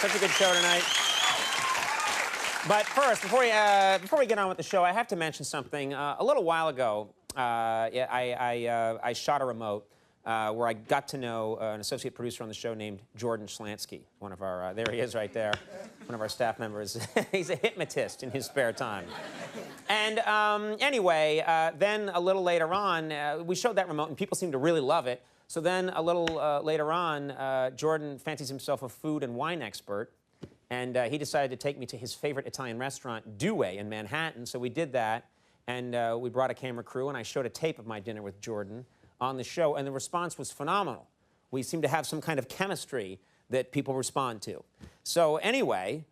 Such a good show tonight. But first, before we get on with the show, I have to mention something. A little while ago, I shot a remote where I got to know an associate producer on the show named Jordan Schlansky, one of our, there he is right there, one of our staff members. He's a hypnotist in his spare time. And anyway, then a little later on, we showed that remote and people seemed to really love it. So then a little later on, Jordan fancies himself a food and wine expert. And he decided to take me to his favorite Italian restaurant, Due, in Manhattan. So we did that, and we brought a camera crew, and I showed a tape of my dinner with Jordan on the show, and the response was phenomenal. We seem to have some kind of chemistry that people respond to. So anyway,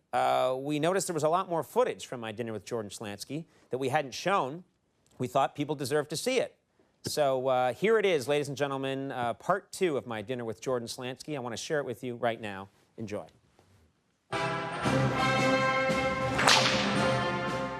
we noticed there was a lot more footage from my dinner with Jordan Schlansky that we hadn't shown. We thought people deserved to see it. So here it is, ladies and gentlemen, part 2 of my dinner with Jordan Schlansky. I want to share it with you right now. Enjoy.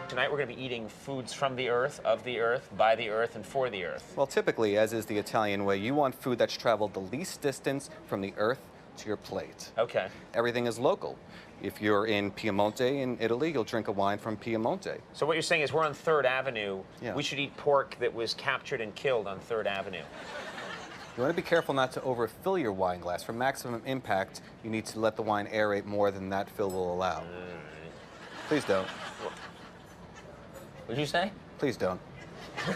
Tonight we're going to be eating foods from the earth, of the earth, by the earth, and for the earth. Well, typically, as is the Italian way, you want food that's traveled the least distance from the earth to your plate. Okay. Everything is local. If you're in Piemonte in Italy, you'll drink a wine from Piemonte. So what you're saying is we're on 3rd Avenue. Yeah. We should eat pork that was captured and killed on 3rd Avenue. You want to be careful not to overfill your wine glass. For maximum impact, you need to let the wine aerate more than that fill will allow. Please don't. What'd you say? Please don't.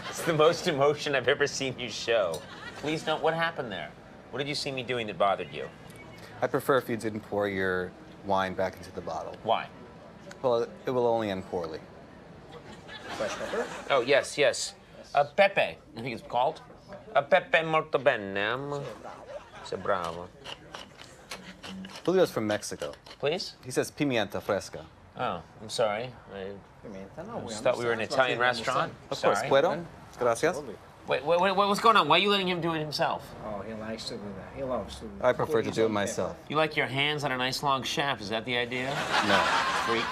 It's the most emotion I've ever seen you show. Please don't. What happened there? What did you see me doing that bothered you? I'd prefer if you didn't pour your wine back into the bottle. Why? Well, it will only end poorly. Fresh pepper? Oh, yes, yes. Pepe, I think it's called. Pepe molto bene. Sei bravo. Julio's from Mexico. Please? He says pimienta fresca. Oh, I'm sorry. Pimienta, no, I just thought we were in an Italian restaurant. Of course, puedo? Gracias. Wait, what's going on? Why are you letting him do it himself? Oh, he likes to do that. He loves to do that. I prefer to do it myself. You like your hands on a nice long shaft, is that the idea? No. Freak.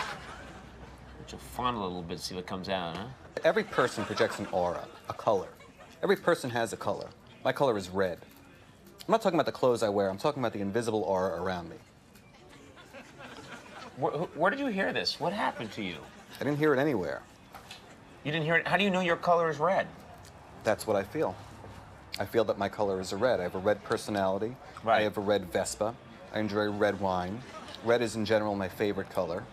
But you'll fondle a little bit, see what comes out, huh? Every person projects an aura, a color. Every person has a color. My color is red. I'm not talking about the clothes I wear. I'm talking about the invisible aura around me. Where did you hear this? What happened to you? I didn't hear it anywhere. You didn't hear it? How do you know your color is red? That's what I feel. I feel that my color is a red. I have a red personality. Right. I have a red Vespa. I enjoy red wine. Red is, in general, my favorite color.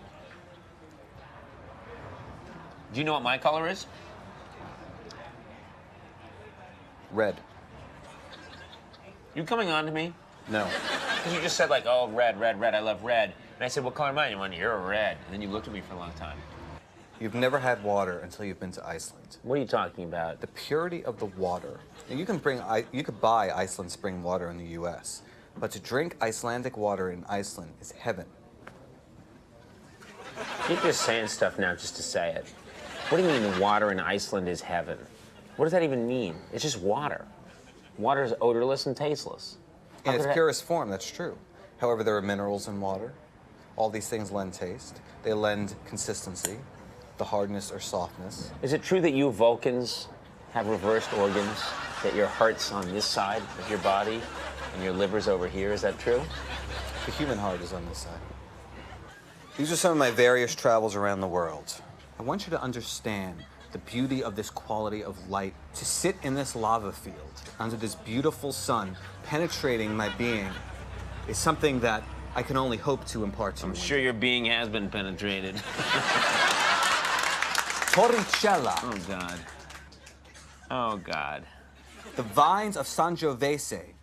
Do you know what my color is? Red. You coming on to me? No. Because you just said, like, oh, red, red, red, I love red. And I said, what color am I? And you went, you're a red. And then you looked at me for a long time. You've never had water until you've been to Iceland. What are you talking about? The purity of the water. Now, you could buy Iceland spring water in the U.S., but to drink Icelandic water in Iceland is heaven. You're just saying stuff now just to say it. What do you mean the water in Iceland is heaven? What does that even mean? It's just water. Water is odorless and tasteless. In its purest form, that's true. However, there are minerals in water. All these things lend taste. They lend consistency, the hardness or softness. Is it true that you Vulcans have reversed organs? That your heart's on this side of your body and your liver's over here? Is that true? The human heart is on this side. These are some of my various travels around the world. I want you to understand the beauty of this quality of light. To sit in this lava field under this beautiful sun penetrating my being is something that I can only hope to impart to you. I'm sure your being has been penetrated. Torricella. Oh, God. Oh, God. The vines of Sangiovese,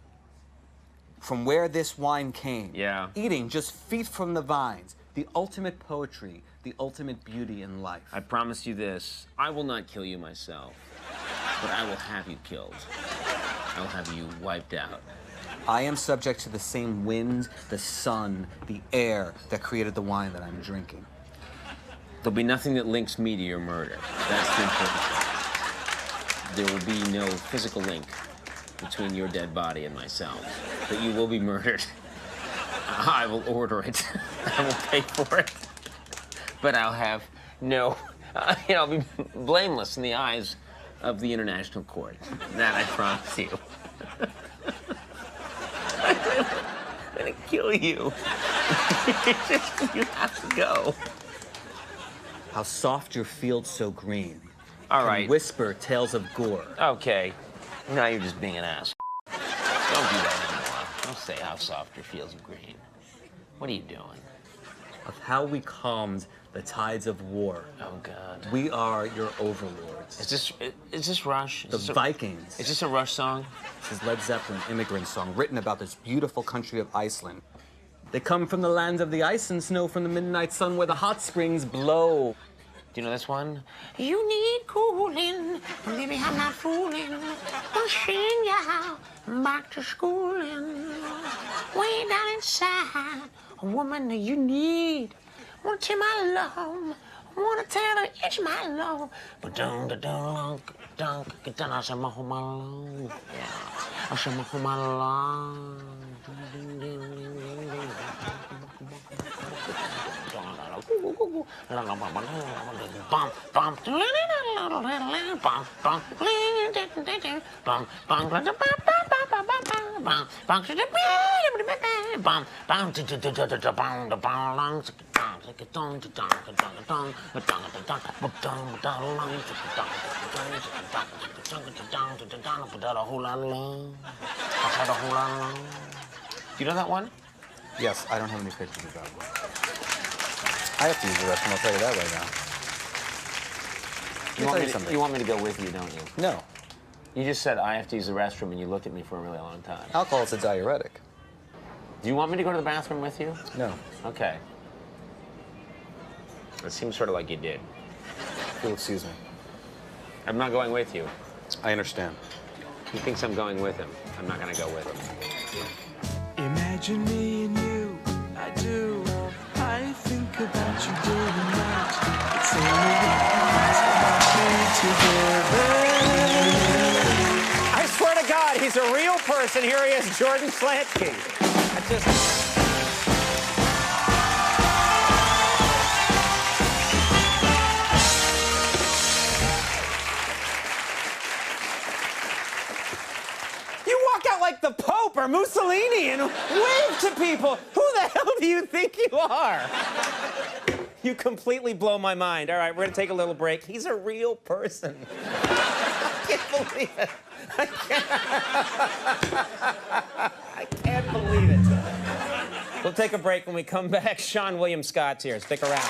from where this wine came. Yeah. Eating just feet from the vines. The ultimate poetry, the ultimate beauty in life. I promise you this. I will not kill you myself, but I will have you killed. I will have you wiped out. I am subject to the same wind, the sun, the air that created the wine that I'm drinking. There'll be nothing that links me to your murder. That's the important thing. There will be no physical link between your dead body and myself, but you will be murdered. I will order it. I will pay for it. But I'll have no, I'll be blameless in the eyes of the International Court. That I promise you. I'm gonna kill you. You have to go. How soft your field so green. All Can right. whisper tales of gore. Okay. Now you're just being an ass. Don't do that anymore. Don't say how soft your fields of green. What are you doing? Of how we calmed the tides of war. Oh, God. We are your overlords. Is this Rush? The Vikings. Is this a Rush song? This is Led Zeppelin immigrant song written about this beautiful country of Iceland. They come from the land of the ice and snow, from the midnight sun where the hot springs blow. Do you know this one? You need cooling, maybe I'm not fooling. I'll send you back to schooling. Way down inside, a woman that you need. Wanna tell my love, wanna tell her it's my love. But don't, get down, I said my home alone. Yeah, I said my home alone. Do you know that one? Yes, I don't have any pictures of that one. I have to use the restroom, I'll tell you that right now. You want me to go with you, don't you? No. You just said I have to use the restroom, and you looked at me for a really long time. Alcohol is a diuretic. Do you want me to go to the bathroom with you? No. Okay. It seems sort of like you did. You'll excuse me. I'm not going with you. I understand. He thinks I'm going with him. I'm not going to go with him. Imagine me and you, I do. I think about you day and night. It's only together. I swear to God, he's a real person. Here he is, Jordan Slansky. I just... like the Pope or Mussolini and wave to people. Who the hell do you think you are? You completely blow my mind. All right, we're gonna take a little break. He's a real person. I can't believe it. I can't believe it. We'll take a break. When we come back, Sean William Scott's here. Stick around.